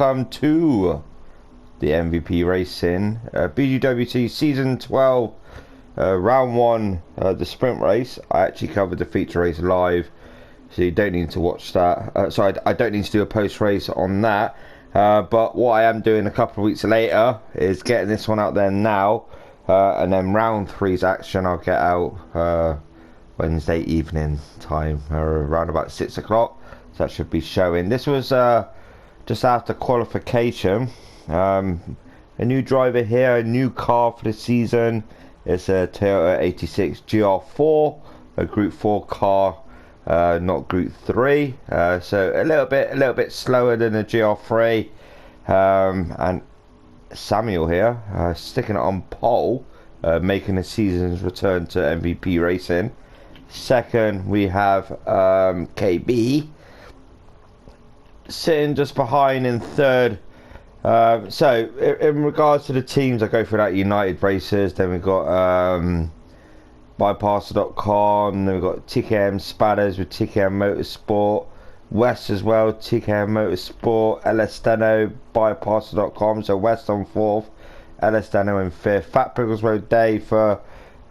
welcome to the MVP Racing BGWT Season 12 Round 1, the sprint race. I actually covered the feature race live, so you don't need to watch that. So I don't need to do a post race on that, but what I am doing a couple of weeks later is getting this one out there now, and then round 3's action I'll get out Wednesday evening time, around about 6 o'clock. So that should be showing. This was just after qualification. A new driver here, a new car for the season. It's a Toyota 86 GR4, a Group 4 car, not Group 3. So a little bit slower than the GR3. And Samuel here, sticking it on pole, making the season's return to MVP Racing. Second, we have KB sitting just behind in third. So in regards to the teams, I go through that United races. Then we've got bypasser.com. Then we've got TKM Spadders with TKM Motorsport. West as well, TKM Motorsport. LS Steno, bypasser.com. So West on fourth, LS Steno in fifth. Fat Pickles Road Day for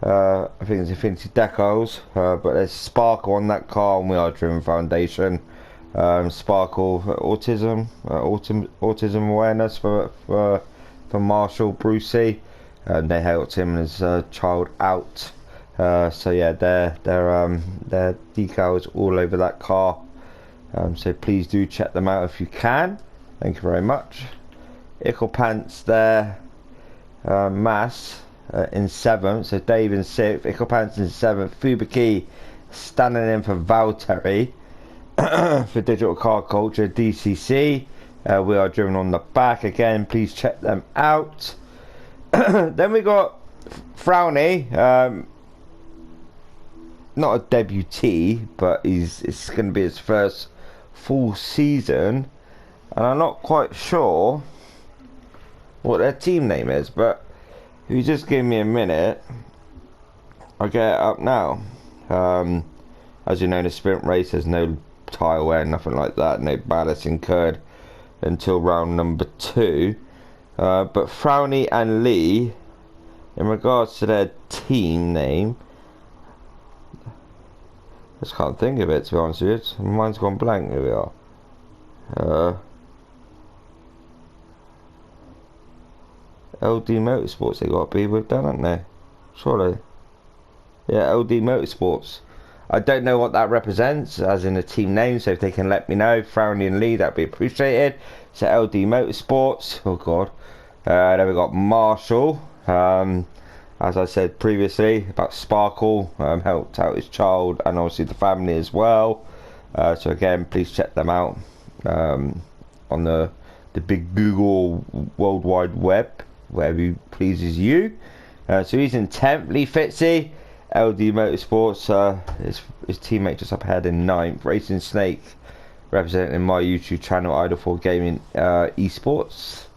I think it's Infinity Decals, but there's Sparkle on that car, and we are Driven Foundation. Sparkle for autism awareness for Marshall Brucey, and they helped him and his child out. So yeah, they're decals all over that car. So please do check them out if you can. Thank you very much. Ickle Pants there, Mass in 7th, so Dave in 6th, Ickle Pants in 7th, Fubaki standing in for Valtteri for Digital Car Culture DCC. We are Driven on the back again, please check them out. Then we got Frowny, not a debutee, but it's going to be his first full season, and I'm not quite sure what their team name is, but if you just give me a minute, I'll get it up now. As you know, the sprint race, there's no tyre wear, nothing like that, no ballast incurred until round number 2. But Frowny and Lee, in regards to their team name, I just can't think of it, to be honest with you. Mine's gone blank. Here we are. LD Motorsports they got to be with, haven't they? Surely. Yeah, LD Motorsports. I don't know what that represents, as in the team name, so if they can let me know, Frowny and Lee, that'd be appreciated. So LD Motorsports, oh god. Then we got Marshall, as I said previously, about Sparkle, helped out his child, and obviously the family as well. So again, please check them out on the big Google World Wide Web, wherever he pleases you. So he's in 10th, Lee Fitzy. LD Motorsports, his teammate just up ahead in 9th. Racing Snake, representing my YouTube channel, Idle4 Gaming Esports.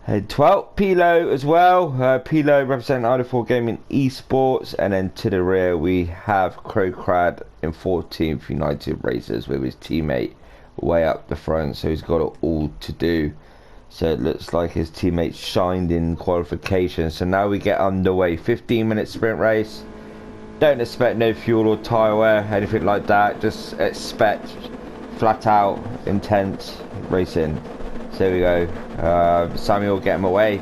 Head 12th, Pilo as well. Pilo representing Idle4 Gaming Esports. And then to the rear, we have Crowcrad in 14th, United Racers, with his teammate way up the front. So he's got it all to do. So it looks like his teammates shined in qualification. So now we get underway. 15-minute sprint race. Don't expect no fuel or tyre wear, anything like that. Just expect flat out, intense racing. So here we go. Samuel, get him away.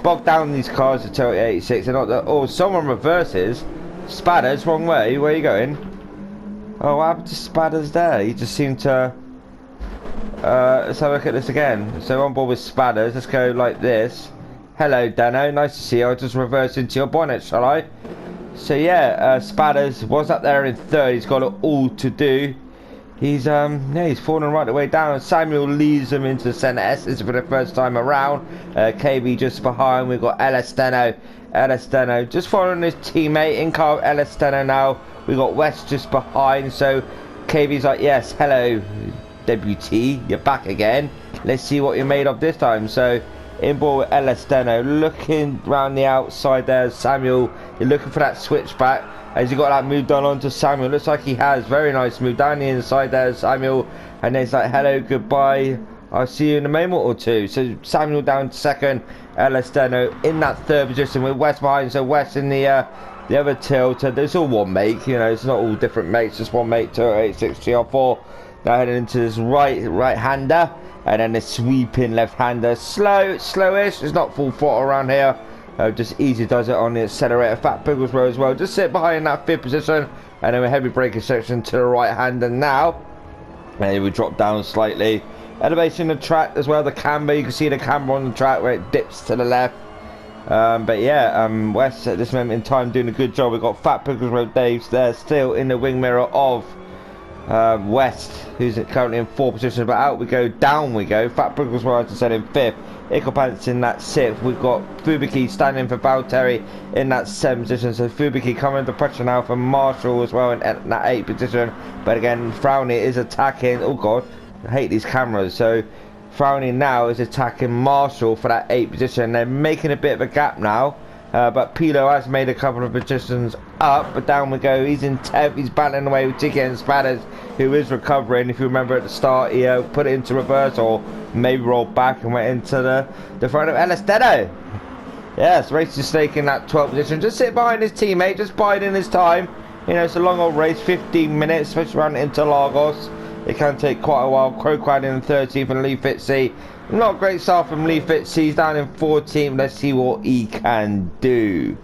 Bog down these cars, the Toyota 86. They're not the, oh, someone reverses. Spadders, wrong way. Where are you going? Oh, what happened to Spadders there? He just seemed to... let's have a look at this again. So on board with Spadders, let's go like this. Hello Dano, nice to see you. I'll just reverse into your bonnet, shall I? So yeah, Spadders was up there in 3rd. He's got it all to do. He's he's falling right the way down. Samuel leads him into the centre S's for the first time around. KB just behind. We've got LS Steno. LS Steno just following his teammate in car. LS Steno now. We've got West just behind. So KB's like, yes, hello WT, you're back again. Let's see what you're made of this time. So in board with LS Steno, looking round the outside there. Samuel, you're looking for that switchback. Has he got that move done onto Samuel? Looks like he has. Very nice move down the inside there, Samuel. And then it's like, hello, goodbye. I'll see you in a moment or two. So Samuel down second, Elesteno in that third position with West behind. So West in the other tilt. So there's all one mate, you know, it's not all different mates, just one mate, 286 GR4. Now heading into this right-hander, and then this sweeping left-hander. Slowish, it's not full throttle around here. Just easy does it on the accelerator. Fat Bigglesborough as well. Just sit behind that fifth position, and then a heavy braking section to the right-hander now. And we drop down slightly. Elevation of the track as well, the camber, you can see the camber on the track where it dips to the left. But yeah, West at this moment in time doing a good job. We've got Fat Bigglesborough Dave's there still in the wing mirror of West, who's currently in fourth position, but out we go, down we go. Fat Bigglesborough, as I said, in fifth. Icklepants in that sixth. We've got Fubiki standing for Valtteri in that seventh position. So Fubiki coming under pressure now from Marshall as well in that eighth position. But again, Frowny is attacking. Oh god, I hate these cameras. So Frowny now is attacking Marshall for that eighth position. They're making a bit of a gap now. But Pilo has made a couple of positions up, but down we go. He's in 10th. He's battling away with Tiki and Spatters, who is recovering. If you remember at the start, he put it into reverse or maybe rolled back and went into the front of Elesteno. Yes, race is snake in that 12th position. Just sit behind his teammate, just biding his time. You know, it's a long old race, 15 minutes, especially around Interlagos. It can take quite a while. Crowcrad in 13th and Lee Fitzy. Not a great start from Lee Fitzy. He's down in 14th. Let's see what he can do.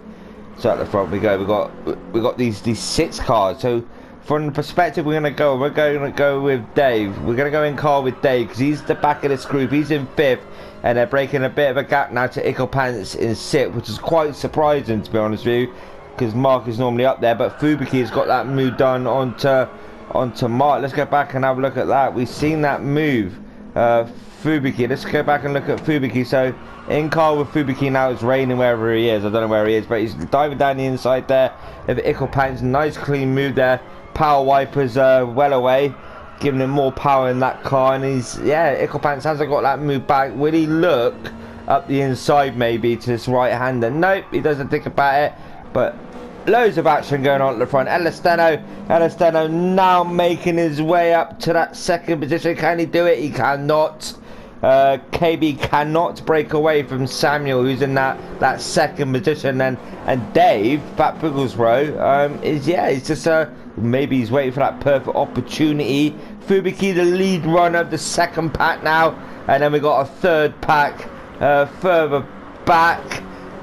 So at the front we go. We got these 6 cars. So from the perspective we're gonna go with Dave. We're gonna go in car with Dave because he's the back of this group. He's in 5th, and they're breaking a bit of a gap now to Icklepants in 6th, which is quite surprising to be honest with you, because Mark is normally up there, but Fubiki has got that move done onto Mark. Let's go back and have a look at that. We've seen that move. Fubiki, let's go back and look at Fubiki. So in car with Fubiki now, it's raining wherever he is. I don't know where he is, but he's diving down the inside there of Icklepants. Nice clean move there. Power wipers well away, giving him more power in that car. And Icklepants hasn't got that move back. Will he look up the inside maybe to this right hander? Nope, he doesn't think about it. But loads of action going on at the front. Elesteno now making his way up to that second position. Can he do it? He cannot. KB cannot break away from Samuel, who's in that second position, and Dave, Fat Bigglesborough, he's just maybe he's waiting for that perfect opportunity. Fubiki the lead runner of the second pack now, and then we got a third pack further back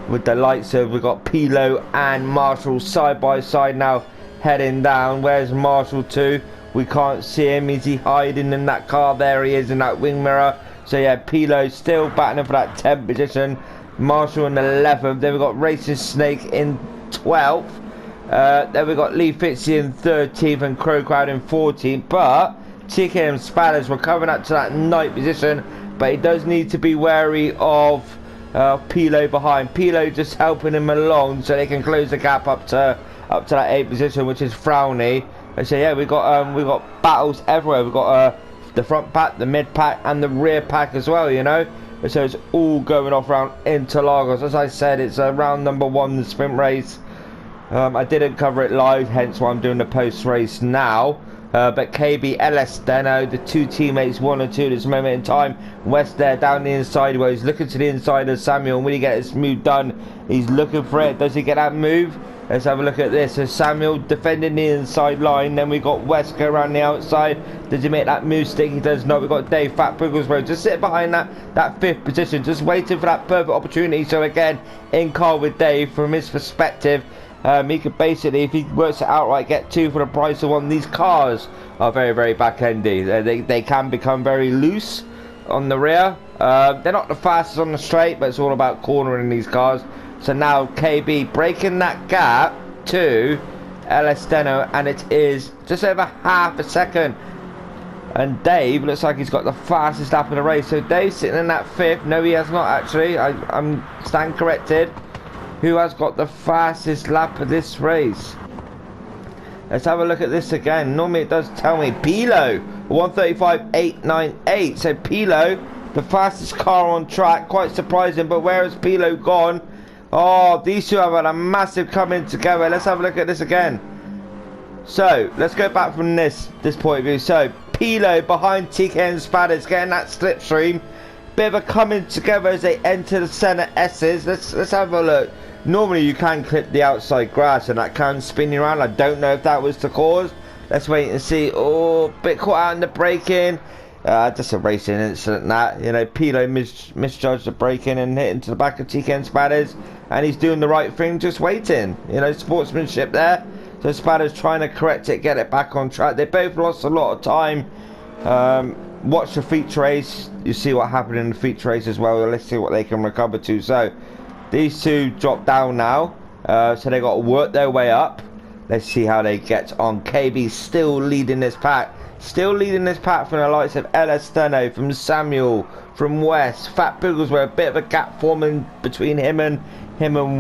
with the lights of, we've got Pilo and Marshall side by side now heading down. Where's Marshall to? We can't see him. Is he hiding in that car? There he is in that wing mirror. So yeah, Pilo still battling for that 10th position. Marshall in 11th. Then we've got Racing Snake in 12th. Then we've got Lee Fitzy in 13th and Crowcrowd in 14th. But TK and Spatters were coming up to that 9th position. But he does need to be wary of Pilo behind. Pilo just helping him along so they can close the gap up to that 8th position, which is Frowny. And so yeah, we got battles everywhere. We've got the front pack, the mid pack, and the rear pack as well, you know. So it's all going off around Interlagos. As I said, it's round number 1, the sprint race. I didn't cover it live, hence why I'm doing the post race now. But KB, Elesteno, the 2 teammates, 1 and 2 at this moment in time. West there down the inside where he's looking to the inside of Samuel. And when he gets this move done, he's looking for it. Does he get that move? Let's have a look at this. So Samuel defending the inside line. Then we got West go around the outside. Does he make that move stick? He does not. We've got Dave Fat Bigglesborough just sitting behind that 5th position, just waiting for that perfect opportunity. So again, in car with Dave, from his perspective, he could basically, if he works it outright, get 2 for the price of 1. These cars are very, very back-endy. They can become very loose on the rear. They're not the fastest on the straight, but it's all about cornering these cars. So now KB breaking that gap to Elesteno, and it is just over half a second. And Dave looks like he's got the fastest lap of the race. So Dave's sitting in that 5th. No, he has not actually. I'm stand corrected. Who has got the fastest lap of this race? Let's have a look at this again. Normally it does tell me Pilo 135.898. So Pilo, the fastest car on track. Quite surprising, but where has Pilo gone? Oh, these two have had a massive coming together. Let's have a look at this again. So let's go back from this point of view. So Pilo behind TK and Spadders getting that slipstream. Bit of a coming together as they enter the centre S's. Let's have a look. Normally you can clip the outside grass and that can spin you around. I don't know if that was the cause. Let's wait and see. Oh, bit caught out in the braking. Just a racing incident that. You know, Pilo misjudged the braking and hit into the back of TK and Spadders. And he's doing the right thing, just waiting. You know, sportsmanship there. So Spadders trying to correct it, get it back on track. They both lost a lot of time. Watch the feature race. You see what happened in the feature race as well. Let's see what they can recover to. So these two drop down now. So they got to work their way up. Let's see how they get on. KB still leading this pack. Still leading this pack from the likes of LS Steno, from Samuel, from West. Fat Boogles were a bit of a gap forming between him and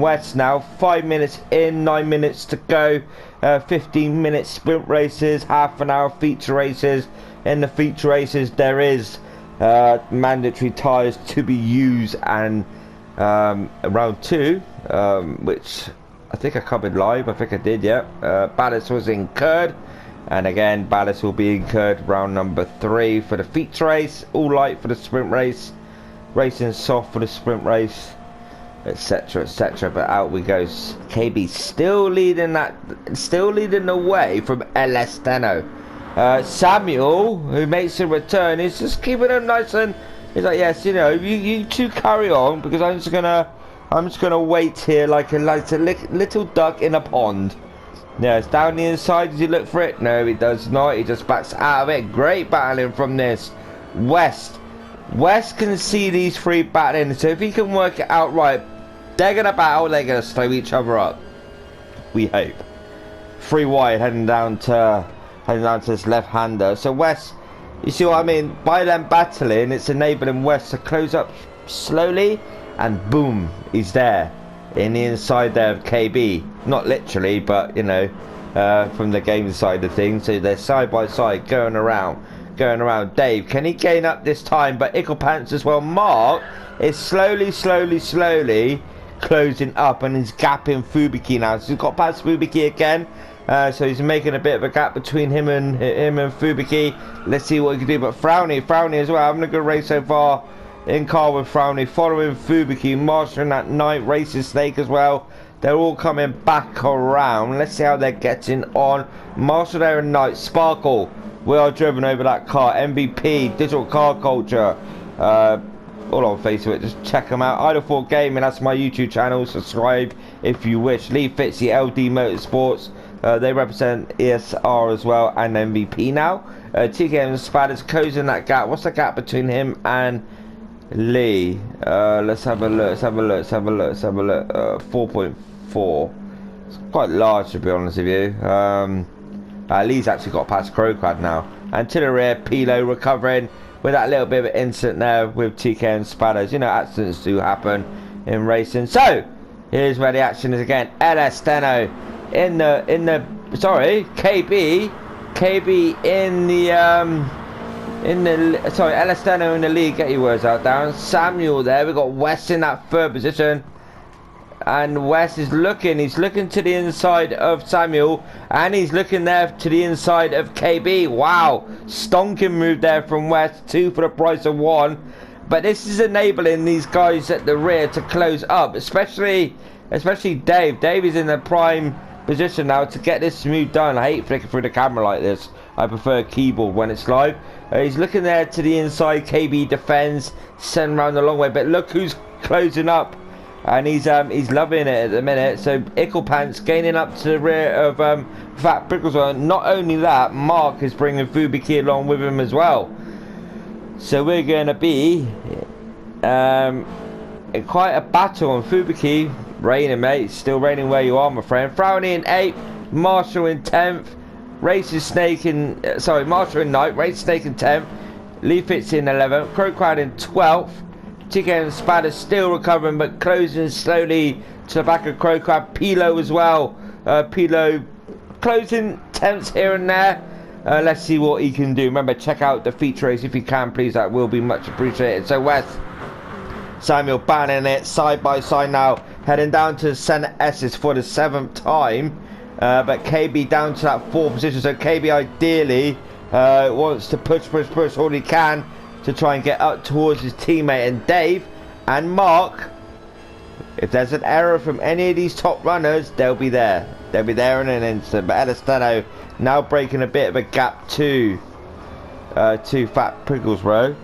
West now. 5 minutes in, 9 minutes to go. 15-minute sprint races, half an hour feature races. In the feature races there is mandatory tyres to be used, and round 2, which I think I covered live. I think I did, yeah. Ballast was incurred, and again ballast will be incurred round number 3 for the feature race. All light for the sprint race, racing soft for the sprint race, etc, etc. But out we go. KB still leading the way from LS Steno. Samuel, who makes a return, is just keeping him nice, and he's like, yes, you know, you two carry on, because I'm just gonna wait here like a little duck in a pond. Yeah, it's down the inside. Does he look for it? No, he does not. He just backs out of it. Great battling from this. West can see these three battling, so if he can work it out right, they're gonna battle. They're gonna slow each other up, we hope. 3 wide heading down to this left-hander. So West, you see what I mean? By them battling, it's enabling West to close up slowly, and boom, he's there in the inside there of KB. Not literally, but you know, from the game side of things. So they're side by side, going around. Dave, can he gain up this time? But Icklepants as well. Mark is slowly closing up, and he's gapping Fubiki now. So he's got past Fubiki again. So he's making a bit of a gap between him and Fubiki. Let's see what he can do. But Frowny as well, having a good race so far in car with Frowny, following Fubiki, marshalling that night, racing Snake as well. They're all coming back around. Let's see how they're getting on. Marshall there and Knight, Sparkle, we are driven over that car. MvP, Digital Car Culture, all on Facebook, just check them out. Idle4 Gaming, that's my YouTube channel, subscribe if you wish. Lee Fitzy, LD Motorsports, they represent ESR as well, and MvP now. TK and Spadders closing that gap. What's the gap between him and Lee? Let's have a look. 4.4. It's quite large, to be honest with you. Lee's actually got past Crowcrad now. And to the rear, Pilo recovering with that little bit of an incident there with TK and Spadders. You know, accidents do happen in racing. So here's where the action is again. LS Steno in the KB LS Steno in the lead. Get your words out, Darren. Samuel there. We've got West in that 3rd position, and West is looking. He's looking to the inside of Samuel, and he's looking there to the inside of KB. Wow, stonking move there from West. 2 for the price of 1. But this is enabling these guys at the rear to close up, especially Dave. Dave is in the prime position now to get this smooth done. I hate flicking through the camera like this. I prefer keyboard when it's live. He's looking there to the inside. KB defends, send round the long way, but look who's closing up, and he's loving it at the minute. So Icklepants gaining up to the rear of Fat Prickles. Not only that, Mark is bringing Fubiki along with him as well. So we're going to be in quite a battle on Fubiki. Raining, mate. Still raining where you are, my friend. Frowny in 8th, Marshall in 10th, Marshall in 9th, Race Snake in 10th, Lee Fitz in 11th, Crowcrad in 12th. TK and Spadders still recovering, but closing slowly to the back of Crowcrad. Pilo as well. Pilo closing 10ths here and there. Let's see what he can do. Remember, check out the feature race if you can, please. That will be much appreciated. So West, Samuel banning it side by side now, heading down to centre S's for the 7th time. But KB down to that 4th position. So KB ideally wants to push all he can to try and get up towards his teammate. And Dave and Mark, if there's an error from any of these top runners, they'll be there. They'll be there in an instant. But Elisteno now breaking a bit of a gap to Fat Prickles Row.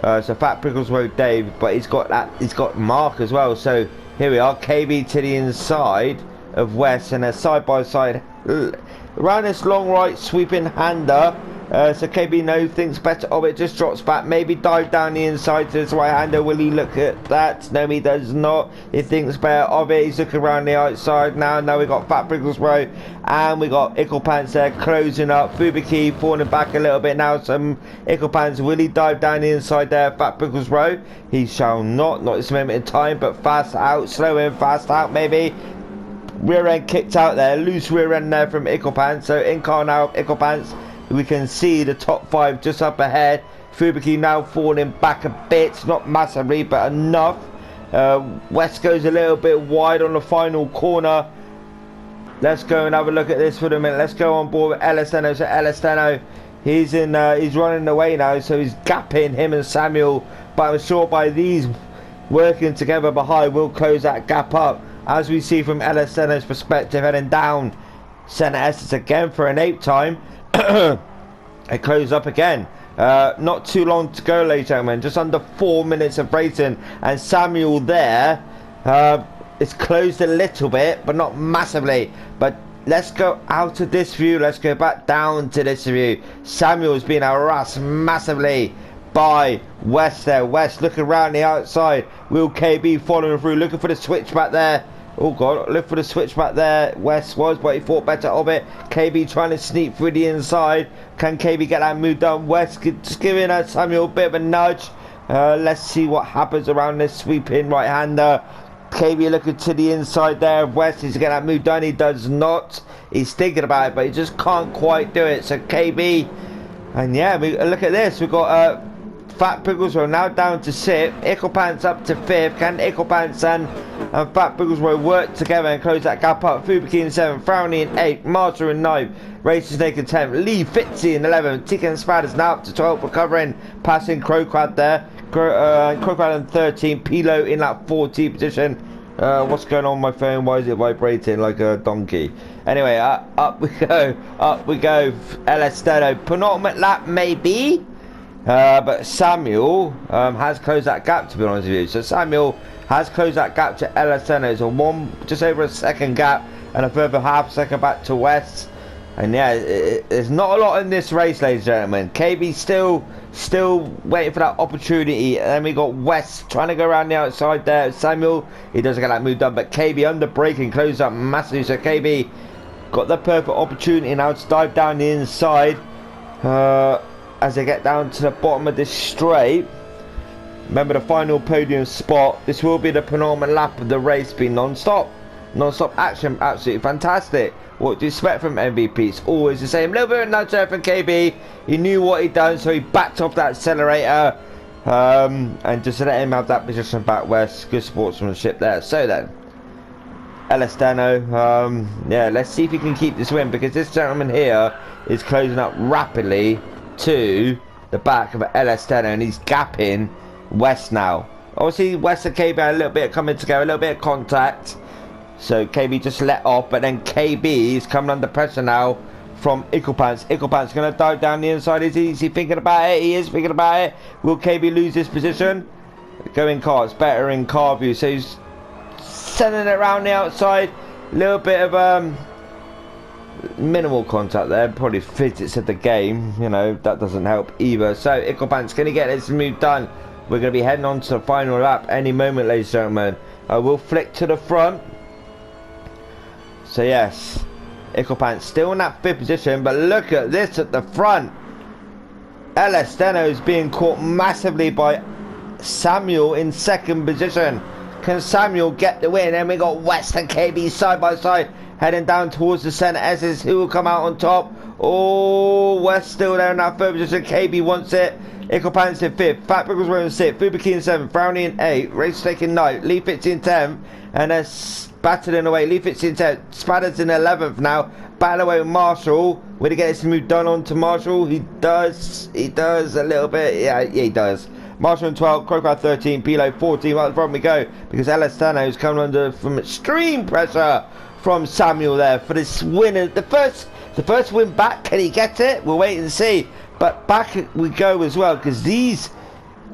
So Fat Prickles Row Dave, but he's got Mark as well. So here we are, KB to the inside of West, and a side by side around this long right sweeping hander. So KB no thinks better of it, just drops back, maybe dive down the inside to his right hander. Will he look at that? No, he does not. He thinks better of it. He's looking around the outside now. Now we got Fat Prickles Row, and we got Icklepants there closing up. Fubiki falling back a little bit now. Some Icklepants. Will he dive down the inside there? Fat Prickles Row. He shall not this moment in time, but fast out, slow in, fast out maybe. Rear end kicked out there, loose rear end there from Icklepants. So in car now, Icklepants. We can see the top 5 just up ahead. Fubiki now falling back a bit, not massively, but enough. West goes a little bit wide on the final corner. Let's go and have a look at this for a minute. Let's go on board with Elisteno. So Elisteno, he's running away now, so he's gapping him and Samuel. But I'm sure by these working together behind, we'll close that gap up. As we see from Elisteno's perspective, heading down Centre Essex again for an 8th time. It closed up again. Not too long to go, ladies and gentlemen. Just under 4 minutes of racing, and Samuel there. It's closed a little bit, but not massively. But let's go out of this view. Let's go back down to this view. Samuel's being harassed massively by West there. West looking around the outside. Will KB following through, looking for the switch back there. Oh god, look for the switch back there. West was, but he thought better of it. KB trying to sneak through the inside. Can KB get that move done? West just giving Samuel a bit of a nudge. Let's see what happens around this sweeping right hander. KB looking to the inside there. West is to get that move done. He does not. He's thinking about it, but he just can't quite do it. So KB, and yeah, look at this. We've got Fat Prickles Row now down to 6th. Icklepants up to 5th. Can Icklepants and Fat Prickles Row work together and close that gap up? Fubiki in 7th, Frowney in 8th, Martyr in 9th, Racing Snake in 10th, Lee Fitzy in 11th, Tika and Spadders now up to 12th, recovering, passing Crowcrad there. Crowcrad in 13th, Pilo in that 14th position. What's going on with my phone? Why is it vibrating like a donkey? Anyway, up we go. Elisteno, penultimate lap maybe. But Samuel has closed that gap, to be honest with you. So Samuel has closed that gap to Elisteno. It's a just over a second gap, and a further half second back to West. And yeah, there's not a lot in this race, ladies and gentlemen. KB still waiting for that opportunity, and then we got West trying to go around the outside there. Samuel, he doesn't get that move done, but KB under braking closed up massively. So KB got the perfect opportunity now to dive down the inside. As they get down to the bottom of this straight. Remember the final podium spot. This will be the penultimate lap of the race, be non-stop action, absolutely fantastic. What do you expect from MVP? It's always the same. A little bit of nudge there from KB. He knew what he'd done, so he backed off that accelerator, and just let him have that position back West. Good sportsmanship there. So then, Elisteno, yeah, let's see if he can keep this win, because this gentleman here is closing up rapidly to the back of Elisteno, and he's gapping West now. Obviously West and KB had a little bit of coming together, a little bit of contact, so KB just let off, but then KB is coming under pressure now from Icklepants. Icklepants going to dive down the inside. Is he thinking about it? He is thinking about it. Will KB lose this position? Go in car, it's better in car view, so he's sending it around the outside. A little bit of minimal contact there, probably physics of the game, you know, that doesn't help either. So Icklepants going to get this move done. We're going to be heading on to the final lap any moment, ladies and gentlemen. We'll flick to the front. So yes, Icklepants still in that 5th position, but look at this at the front. Elisteno is being caught massively by Samuel in 2nd position. Can Samuel get the win? And we got West and KB side by side, heading down towards the centre S's. Who will come out on top? Oh, West still there in that 3rd position. KB wants it. Icklepants in 5th. Fat Prickles Row in 6th. Fubiki in 7th. Frowney in 8th. Race Snake in 9th. Lee Fitz in 10th. And then battling away. Lee Fitz in 10th. Spatters in 11th now. Battle away with Marshall. Will he get this move done on to Marshall? He does. He does a little bit. Yeah, he does. Marshall in 12th. Crowcrow 13. Pilo 14. Well, from we go. Because Elistano is coming under from extreme pressure from Samuel there for this win. The first win back. Can he get it? We'll wait and see. But back we go as well. Because these...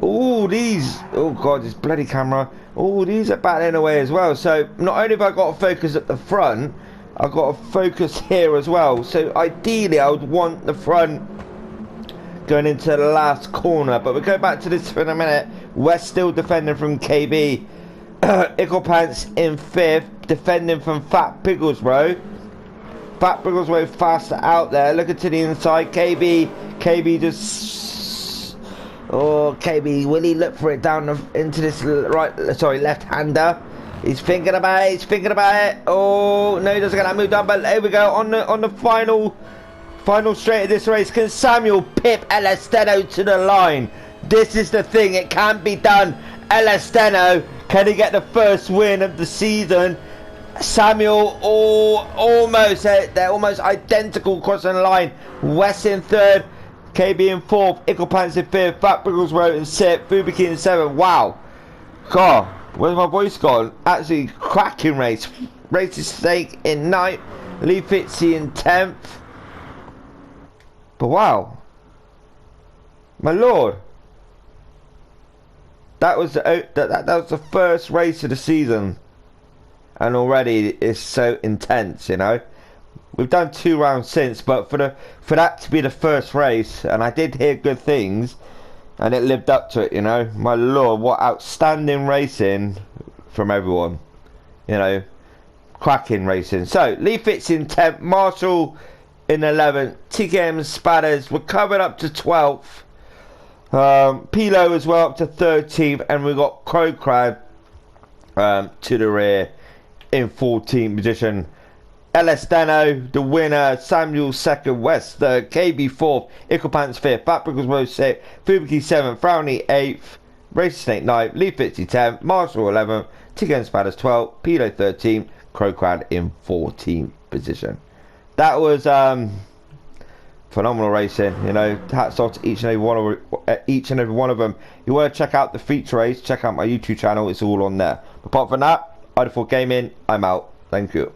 oh god, this bloody camera. Oh, these are battling away as well. So not only have I got to focus at the front, I've got to focus here as well. So ideally I would want the front going into the last corner, but we'll go back to this for a minute. We're still defending from KB. Icklepants in 5th, defending from Fat Bigglesborough. Fat Bigglesborough faster out there, looking to the inside. KB just... oh, KB, will he look for it down into this left-hander? He's thinking about it, Oh, no, he doesn't get that move done, but here we go, on the final straight of this race. Can Samuel pip Elisteno to the line? This is the thing, it can be done. Elisteno, can he get the first win of the season? Samuel, almost, they're almost identical crossing the line. West in 3rd. KB in 4th, Icklepants in 5th, Fat Bigglesborough in 6th, Fubiki in 7th. Wow. God, where's my voice gone? Actually, cracking race. Race's Stake in 9th, Lee Fitzy in 10th. But wow. My lord. That was the first race of the season. And already it's so intense, you know. We've done 2 rounds since, but for that to be the first race, and I did hear good things, and it lived up to it, you know. My lord, what outstanding racing from everyone, you know, cracking racing. So Lee Fitz in 10th, Marshall in 11th, TKM Spatters, we're covered up to 12th, Pilo as well up to 13th, and we've got Crowcrab to the rear in 14th position. Elistano, the winner. Samuel 2nd, West 3rd, KB 4th, Icklepants 5th, Fat Bigglesborough 6th, Fubiki 7th, Frowney 8th, Race Snake 9th, Lee Fitzy 10th, Marshall 11th, TKM Spatters 12th, Pilo 13th, Crowcrowd in 14th position. That was phenomenal racing, you know. Hats off to each and every one of them. You want to check out the feature race, check out my YouTube channel, it's all on there. Apart from that, Idle Gaming, I'm out. Thank you.